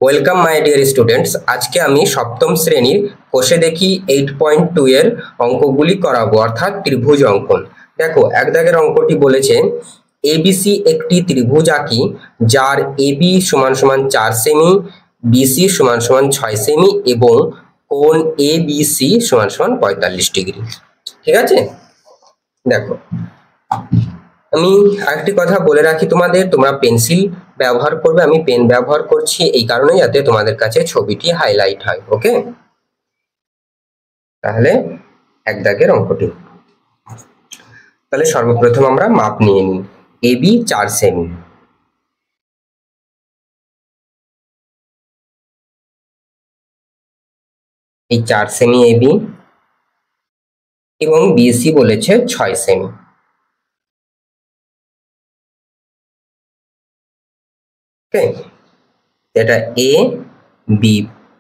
Welcome my dear students. আজকে আমি সপ্তম শ্রেণীর কোষে দেখি 8.2 এর অঙ্কগুলি করাবো, অর্থাৎ ত্রিভুজ অঙ্কন। দেখো, এক দাগের অঙ্কটি বলেছে এবিসি একটি ত্রিভুজ আঁকি যার এবি সমান সমান 4 সেমি, বিসি সমান সমান 6 সেমি এবং কোণ এবিসি সমান সমান 45 ডিগ্রি। ঠিক আছে, দেখো আমি আরেকটি কথা বলে রাখি তোমাদের, তোমরা পেন্সিল ব্যবহার করবে, আমি পেন ব্যবহার করছি এই কারণে যাতে তোমাদের কাছে ছবিটি হাইলাইট হয়। ওকে, তাহলে এক দাগের অঙ্কটি। তাহলে সর্বপ্রথম আমরা মাপ নিয়ে নিই। এবি 4 সেমি, এই 4 সেমি এবি এবং বিসি বলেছে 6 সেমি। ওকে, এটা এ বি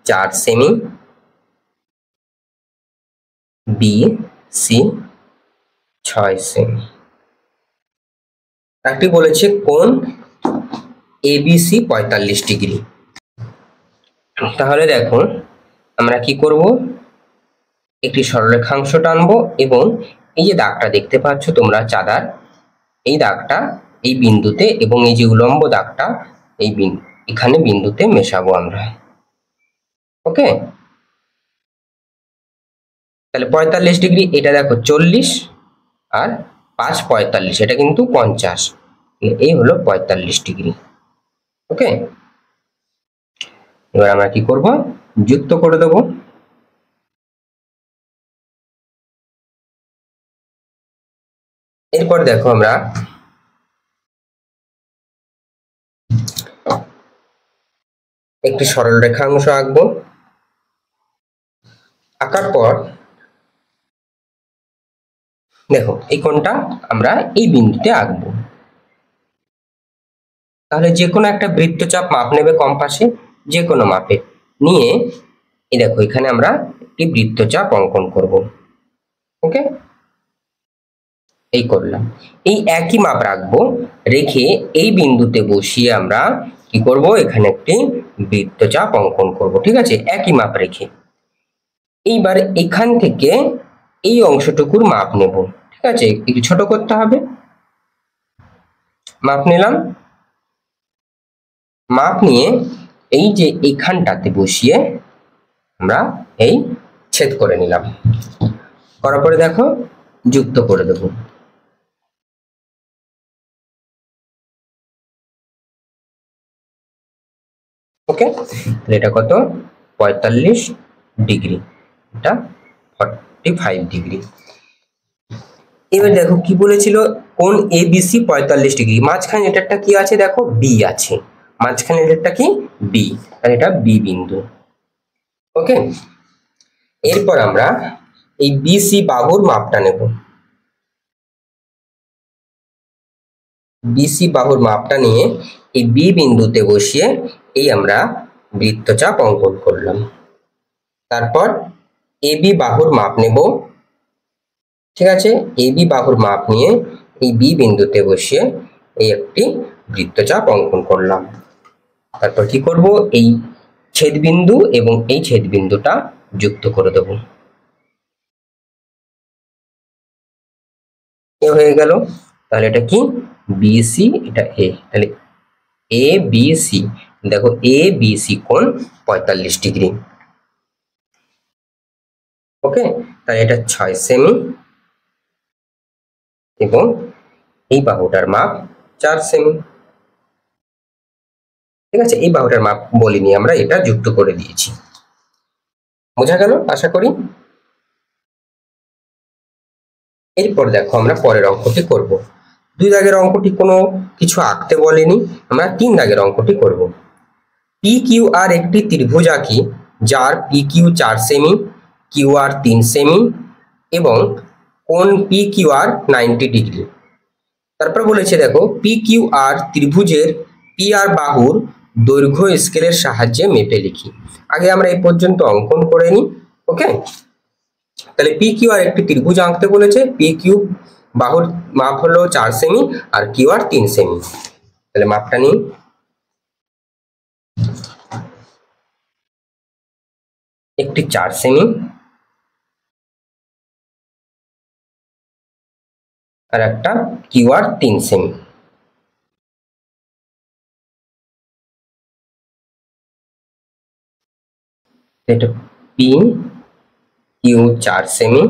4 সেমি, বি সি 6 সেমি। একটি বলেছে কোণ এবিসি 45 ডিগ্রি। তাহলে দেখো আমরা কি করব, একটি সরলরেখাংশ টানবো এবং এই যে দাগটা দেখতে পাচ্ছ তোমরা চাঁদার, এই দাগটা এই বিন্দুতে এবং এই যে উলম্ব দাগটা এই এখানে বিন্দুতে মেশাবো আমরা। ওকে, তাহলে 45 ডিগ্রি, এটা দেখো 40 আর 5 45, এটা কিন্তু 50, এই হলো 45 ডিগ্রি। ওকে, এবার আমরা কি করব, যুক্ত করে দেব। এরপর দেখো আমরা একটি সরল রেখাংশ আঁকবো। আঁকার পর দেখো এই কোণটা আমরা এই বিন্দুতে আঁকবো। তাহলে যে কোনো একটা বৃত্তচাপ মাপ নেবে কম্পাসে, যে কোনো মাপে নিয়ে এই দেখো এখানে আমরা একটি বৃত্তচাপ অঙ্কন করব। ওকে, এই করলাম। এই একই মাপ রাখবো, রেখে এই বিন্দুতে বসিয়ে আমরা কি করব, এখানে একটি বৃত্তচাপ অঙ্কন করব। ঠিক আছে, একই মাপ রেখে এইবার এখান থেকে এই অংশটুকুর মাপ নেব। ঠিক আছে, একটু ছোট করতে হবে। মাপ নিলাম, মাপ নিয়ে এই যে এইখানটাতে বসিয়ে আমরা এই ছেদ করে নিলাম। করার পরে দেখো যুক্ত করে দেব। ওকে, এটা কত, 45 ডিগ্রি, এটা 45 ডিগ্রি। এবার দেখো কি বলেছিল, কোণ এবিসি 45 ডিগ্রি, মাঝখানে এটারটা কি আছে, দেখো বি আছে, মাঝখানে এটারটা কি বি, আর এটা বি বিন্দু। ওকে, এরপর আমরা এই বিসি বাহুর মাপটা নেব। বিসি বাহুর মাপটা নিয়ে এই বি বিন্দুতে বসিয়ে এই আমরা বৃত্তচাপ অঙ্কন করলাম। তারপর এবি বাহুর মাপ নেব। ঠিক আছে, এবি বাহুর মাপ নিয়ে এই বি বিন্দুতে বসিয়ে এই একটি বৃত্তচাপ অঙ্কন করলাম। তারপর কি করব, এই ছেদবিন্দু এবং এই ছেদবিন্দুটা যুক্ত করে দেব। এ হয়ে গেল। তাহলে এটা কি, বিসি, এটা এ, তাহলে এ বি সি, দেখো এ বি সি কোণ 45 ডিগ্রি। ওকে, তাহলে এটা 6 সেমি এবং এই বাহুটার মাপ 4 সেমি। ঠিক আছে, এই বাহুটার মাপ বলিনি আমরা, এটা যুক্ত করে দিয়েছি। বোঝা গেল আশা করি। এরপর দেখো আমরা পরের অঙ্কটি করব। 2 দাগের অঙ্কটি কোনো কিছু আঁকতে বলেনি, আমরা 3 দাগের অঙ্কটি করব। পি কিউ আর একটি ত্রিভুজ আঁকি যার P Q 4 semi, Q R 3 semi এবং কোণ পি কিউ আর 90 ডিগ্রি। তারপর বলেছে দেখো পি কিউ আর ত্রিভুজের পি আর বাহুর দৈর্ঘ্য স্কেলের সাহায্যে মেপে লিখি। আগে আমরা এই পর্যন্ত অঙ্কন করে নিই। ওকে, তাহলে পি কিউ আর একটি ত্রিভুজ আঁকতে বলেছে, পি কিউ বাহুর মাপ হলো 4 সেমি আর কিউ আর 3 সেমি। তাহলে মাপটা নিই। একটি 4 সেমি আর একটা কিউআর 3 সেমি। এটা পি কিউ 4 সেমি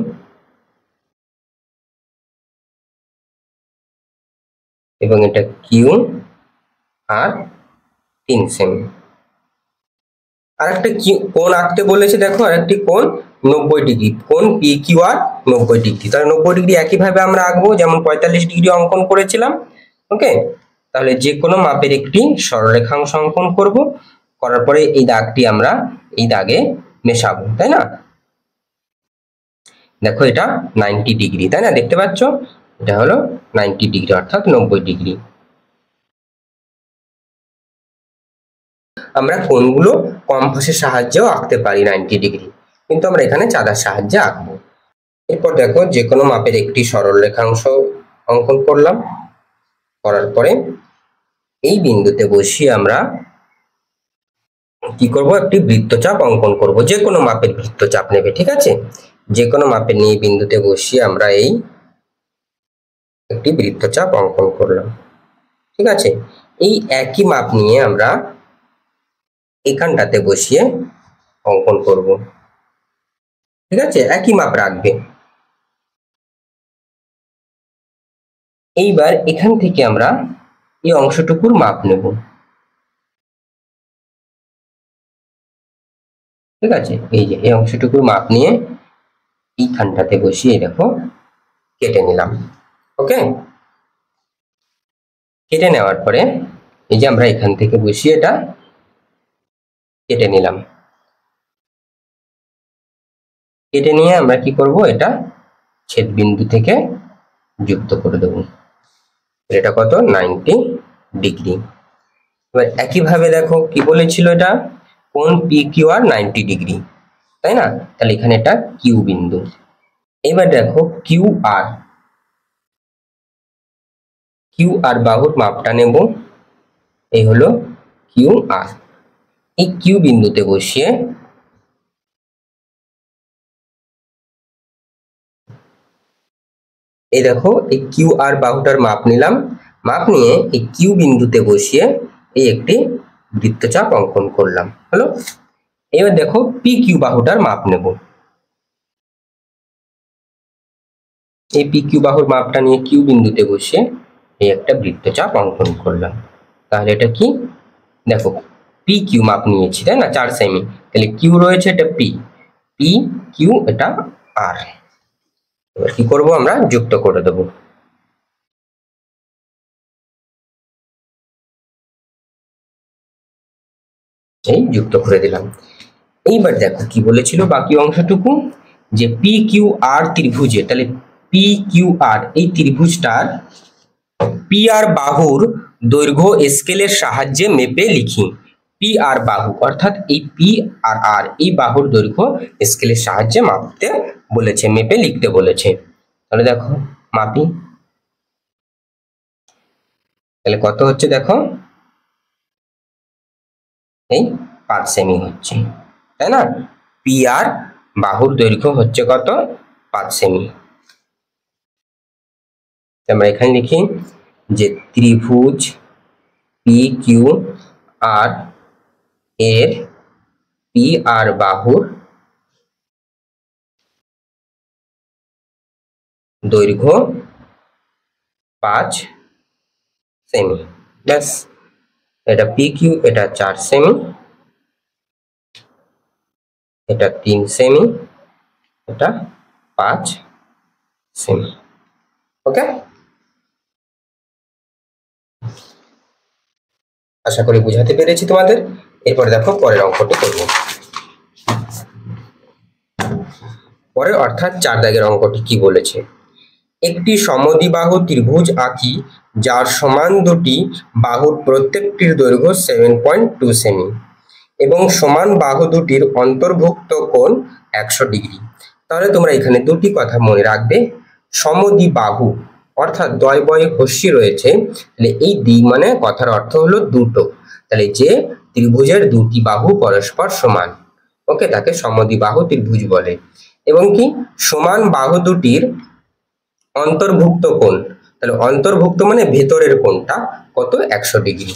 এবং এটা কিউ আর 3 সেমি। আর একটা কোণ আঁকতে বলেছে, দেখো আর একটি কোণ 90 ডিগ্রি, কোণ পি কিউ আর 90 ডিগ্রি। তাহলে 90 ডিগ্রি একইভাবে আমরা আঁকবো যেমন 45 ডিগ্রি অঙ্কন করেছিলাম। ওকে, তাহলে যে কোনো মাপের একটি সরলরেখাংশ অঙ্কন করব, করার পরে এই দাগটি আমরা এই দাগে মেশাবো, তাই না? দেখো এটা 90 ডিগ্রি, তাই না? দেখতে পাচ্ছ এটা হলো 90 ডিগ্রি অর্থাৎ 90 ডিগ্রি। আমরা কোণগুলো কম্পাসের সাহায্যেও আঁকতে পারি 90 ডিগ্রি, কিন্তু আমরা এখানে চাঁদার সাহায্যে আঁকবো। এরপর দেখো যে কোনো মাপের একটি সরল রেখাংশ অঙ্কন করলাম, করার পরে এই বিন্দুতে বসিয়ে আমরা কি করব, একটি বৃত্তচাপ অঙ্কন করব। যে কোনো মাপের বৃত্তচাপ নেবে, ঠিক আছে? যে কোনো মাপের নিয়ে বিন্দুতে বসিয়ে আমরা এই একটি বৃত্তচাপ অঙ্কন করলাম, ঠিক আছে? এই একই মাপ নিয়ে আমরা এখানটাতে বসিয়ে অঙ্কন করব, ঠিক আছে? একই মাপ রাখবে। এইবার এখান থেকে আমরা এই অংশটুকুর মাপ নেব, ঠিক আছে? এই যে এই অংশটুকুর মাপ নিয়ে এইখানটাতে বসিয়ে দেখো কেটে নিলাম। ওকে, কেটে নেওয়ার পরে এই যে আমরা এখান থেকে বসিয়ে এটা কেটে নিলাম। কেটে নিয়ে আমরা কি করব, এটা ছেদ বিন্দু থেকে যুক্ত করে দেব। এটা কত, 90 ডিগ্রি। এবার একইভাবে দেখো কি বলেছিল, এটা কোণ পি কিউ আর 90 ডিগ্রি, তাই না? তাহলে এখানে এটা কিউ বিন্দু। এবার দেখো কিউ আর বাহুর মাপটা নেব, এই হলো কিউ আর। এই কিউ বিন্দুতে বসিয়ে এই দেখো এই কিউ আর বাহুটার মাপ নিলাম, মাপ নিয়ে এই কিউ বিন্দুতে বসিয়ে এই একটি বৃত্তচাপ অঙ্কন করলাম, হলো? এবার দেখো পি কিউ বাহুটার মাপ নেব, এই পি কিউ বাহুর মাপটা নিয়ে কিউ বিন্দুতে বসিয়ে এই একটা বৃত্তচাপ অঙ্কন করলাম। তাহলে এটা কি, দেখো পি কিউ মাপ নিয়েছি, তাই না? 4 সেমি। তাহলে কিউ রয়েছে, এটা পি, পি কিউ এটা আর। এবার কি করব, আমরা যুক্ত করে দেব। এই যুক্ত করে দিলাম। এইবার দেখো কি বলেছিল বাকি অংশটুকু, যে পি কিউ আর ত্রিভুজে, তাহলে পি কিউ আর এই ত্রিভুজটার পি আর বাহুর দৈর্ঘ্য স্কেলের সাহায্যে মেপে লিখি। পি আর বাহু অর্থাৎ এই পি আর আর এই বাহুর দৈর্ঘ্য স্কেলের সাহায্যে মাপতে বলেছে, মেপে লিখতে বলেছে। তাহলে দেখো মাপি, তাহলে কত হচ্ছে দেখো, এই 5 সেমি হচ্ছে, তাই না? পি আর বাহুর দৈর্ঘ্য হচ্ছে কত, 5 সেমি। আমরা এখানে লিখি যে ত্রিভুজ পি কিউ আর এর পি আর বাহুর দৈর্ঘ্য 5 সেমি। ব্যাস, এটা পি কিউ, এটা 4 সেমি, এটা 3 সেমি, এটা 5 সেমি। ওকে, আশা করি বুঝাতে পেরেছি তোমাদের। এরপরে দেখো পরের অঙ্কটি করব। পরের অর্থাৎ 4 দাগের অঙ্কটি কি বলেছে, একটি সমদ্বিবাহু ত্রিভুজ আঁকি যার সমান দুটি বাহুর প্রত্যেকটির দৈর্ঘ্য 7.2 সেমি এবং সমান বাহু দুটির অন্তর্ভুক্ত কোণ 100 ডিগ্রি। তাহলে তোমরা এখানে দুটি কথা মনে রাখবে, সমদ্বিবাহু অর্থাৎ দ্বয় বয় হস্যি রয়েছে, তাহলে এই দ্বি মানে কথার অর্থ হলো দুটো, তাহলে যে ত্রিভুজের দুটি বাহু পরস্পর সমান, ওকে, তাকে সমদ্বিবাহু ত্রিভুজ বলে। এবং কি সমান বাহু দুটির অন্তর্ভুক্ত কোণ, তাহলে অন্তর্ভুক্ত মানে ভেতরের কোণটা কত, 100 ডিগ্রি।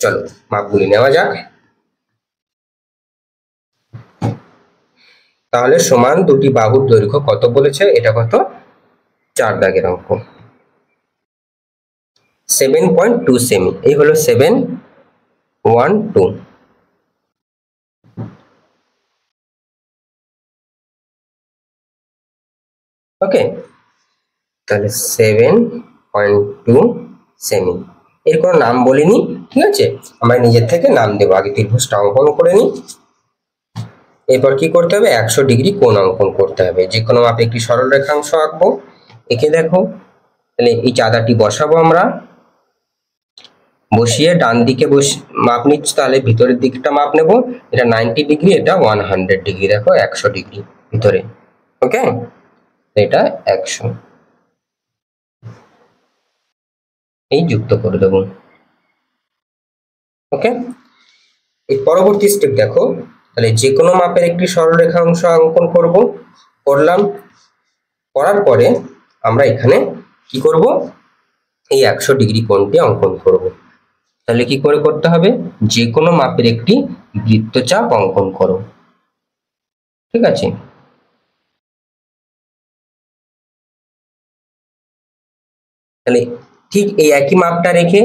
চলো মাপগুলি নেওয়া যাক। তাহলে সমান দুটি বাহুর দৈর্ঘ্য কত বলেছে, এটা কত, 4 দাগের অঙ্ক, 7.2 সেমি। এই হলো 712। ওকে, তাহলে 7.2 সেমি। এর কোনো নাম বলিনি, ঠিক আছে, আমরা নিজের থেকে নাম দেবো। আগে ত্রিভুজটা অঙ্কন করে নিই, এরপর কি করতে হবে, 100 ডিগ্রি কোণ অঙ্কন করতে হবে। যে কোনো মাপে একটি সরল রেখাংশ আঁকবো। একে দেখো, তাহলে এই চাঁদাটি বসাবো আমরা, বসিয়ে ডান দিকে মাপ নিচ্ছি, তাহলে ভিতরের দিকটা মাপ নেব। এটা 90 ডিগ্রি, এটা 100 ডিগ্রি, দেখো 100 ডিগ্রি ভিতরে। ওকে, এটা 100, এই যুক্ত করে দেবো। ওকে, এই পরবর্তী স্টেপ দেখো, তাহলে যে কোনো মাপের একটি সরলরেখা অংশ অঙ্কন করলাম। করার পরে আমরা এখানে কি করব, এই 100 ডিগ্রি কোণটি অঙ্কন করব। তাহলে কি করে করতে হবে, যে কোনো মাপের একটি বৃত্তচাপ অঙ্কন করো। ঠিক আছে, তাহলে ঠিক এই একই মাপটা রেখে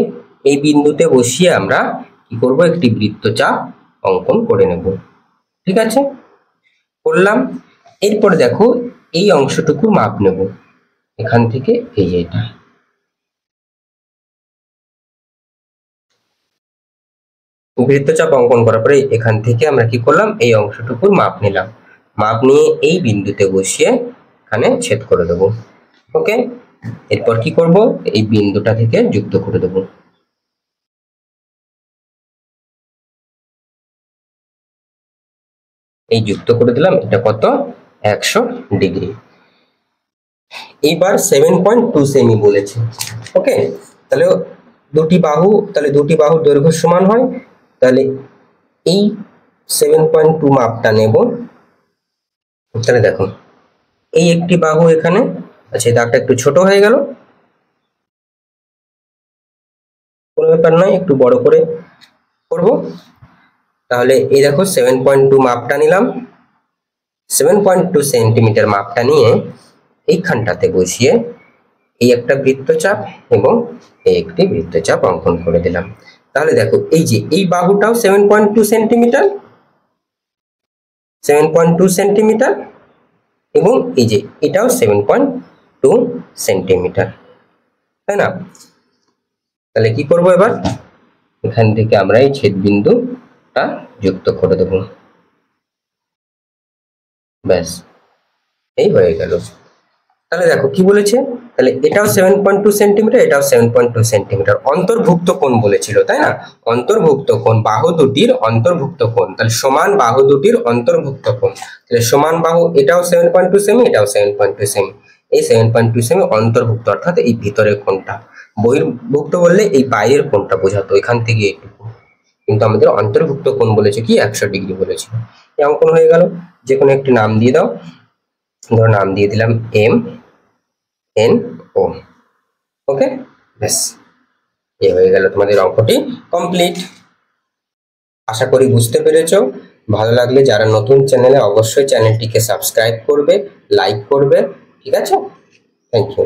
এই বিন্দুতে বসিয়ে আমরা কি করব, একটি বৃত্তচাপ অঙ্কন করে নেব। ঠিক আছে, করলাম। এরপরে দেখো এই অংশটুকু মাপ নেব, এখান থেকে এই এটা। বৃত্তচাপ অঙ্কন করার পরে এখান থেকে আমরা কি করলাম, এই অংশটুকুর মাপ নিলাম। মাপ নিয়ে এই বিন্দুতে বসিয়ে এখানে ছেদ করে দেব। ওকে, এরপর কি করব, এই বিন্দুটা থেকে যুক্ত করে দেব। এই যুক্ত করে দিলাম, এটা কত, 100 ডিগ্রি। এইবার 7.2 সেমি বলেছে। ওকে, তাহলে দুটি বাহুর দৈর্ঘ্য সমান হয়। তাহলে এই 7.2 মাপটা নেব। তাহলে দেখো এই একটি বাহু এখানে, আচ্ছা এই দাগটা একটু ছোট হয়ে গেল, কোনো ব্যাপার নয়, একটু বড় করে করব। তাহলে এই দেখো 7.2 মাপটা নিলাম, 7.2 সেন্টিমিটার মাপটা নিয়ে এইখানটাতে বসিয়ে এই একটা বৃত্তচাপ এবং এই একটি বৃত্তচাপ অঙ্কন করে দিলাম। তাহলে দেখো এই যে এই বাহুটাও 7.2 সেন্টিমিটার, 7.2 সেন্টিমিটার, এবং এই যে এটাও 7.2 সেন্টিমিটার, তাই না? তাহলে কি করব, এবার এখান থেকে আমরা এই ছেদ বিন্দুটা যুক্ত করে দেব। ব্যাস, এই হয়ে গেল। তাহলে দেখো কি বলেছে, তাহলে এটাও 7.2 সেন্টিমিটার, এটাও 7.2 সেন্টিমিটার। অন্তর্ভুক্ত কোণ বলেছিল, তাই না? অন্তর্ভুক্ত কোণ, বাহু দুটির অন্তর্ভুক্ত কোণ, তাহলে সমান বাহু দুটির অন্তর্ভুক্ত কোণ। তাহলে সমান বাহু, এটাও 7.2 সেমি, এটাও 7.2 সেমি। এই 7.2 সেমি অন্তর্ভুক্ত, অর্থাৎ এই ভিতরের কোণটা। বহির্ভুক্ত বললে এই বাইরের কোণটা বোঝাতো, এখান থেকে এইটুকু। কিন্তু আমাদের অন্তর্ভুক্ত কোণ বলেছে কি, 100 ডিগ্রি বলেছিল। এই অঙ্কন হয়ে গেল। যে কোনো একটি নাম দিয়ে দাও, ধরো নাম দিয়ে দিলাম MNO। ওকে, ব্যাস, এ হয়ে গেল তোমাদের অঙ্কটি কমপ্লিট। আশা করি বুঝতে পেরেছো। ভালো লাগলে যারা নতুন চ্যানেলে, অবশ্যই চ্যানেলটিকে সাবস্ক্রাইব করবে, লাইক করবে। ঠিক আছে, থ্যাংক ইউ।